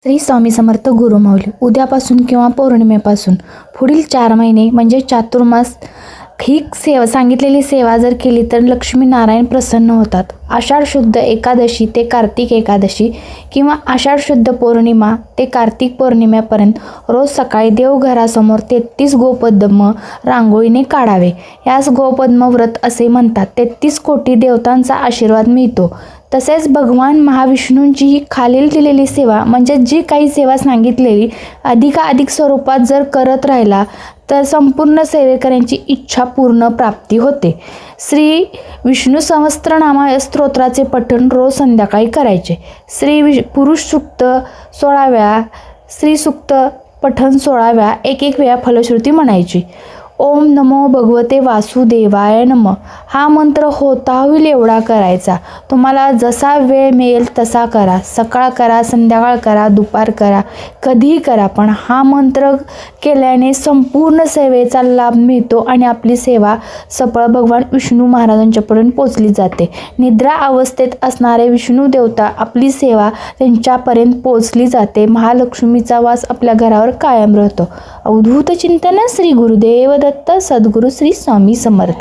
श्री स्वामी समर्थ गुरुमाऊली. उद्यापासून किंवा पौर्णिमेपासून पुढील 4 महिने म्हणजे चातुर्मास ही सांगितलेली सेवा जर केली तर लक्ष्मीनारायण प्रसन्न होतात. आषाढ शुद्ध एकादशी ते कार्तिक एकादशी किंवा आषाढ शुद्ध पौर्णिमा ते कार्तिक पौर्णिमेपर्यंत रोज सकाळी देवघरासमोर 33 गोपद्म रांगोळीने काढावे. यास गोपद्म व्रत असे म्हणतात. 33 कोटी देवतांचा आशीर्वाद मिळतो. तसेच भगवान महाविष्णूंची ही खालील दिलेली सेवा म्हणजे जी काही सेवा सांगितलेली अधिकाधिक स्वरूपात जर करत राहिला तर संपूर्ण सेवेकऱ्यांची इच्छा पूर्ण प्राप्ती होते. श्री विष्णू सहस्त्रनाम स्तोत्राचे पठण रोज संध्याकाळी करायचे. पुरुष सूक्त 16 वेळा, स्त्री सूक्त पठण 16 वेळा, एक वेळा फलश्रुती म्हणायची. ओम नमो भगवते वासुदेवाय नमः हा मंत्र होता होईल एवढा करायचा. तुम्हाला जसा वेळ मिळेल तसा करा. सकाळ करा, संध्याकाळ करा, दुपार करा, कधीही करा, पण हा मंत्र केल्याने संपूर्ण सेवेचा लाभ मिळतो आणि आपली सेवा सफळ भगवान विष्णू महाराजांच्यापर्यंत पोचली जाते. निद्रा अवस्थेत असणारे विष्णू देवता आपली सेवा त्यांच्यापर्यंत पोचली जाते. महालक्ष्मीचा वास आपल्या घरावर कायम राहतो. अवधूत चिंतन श्री गुरुदेव दत्त सद्गुरू श्री स्वामी समर्थ.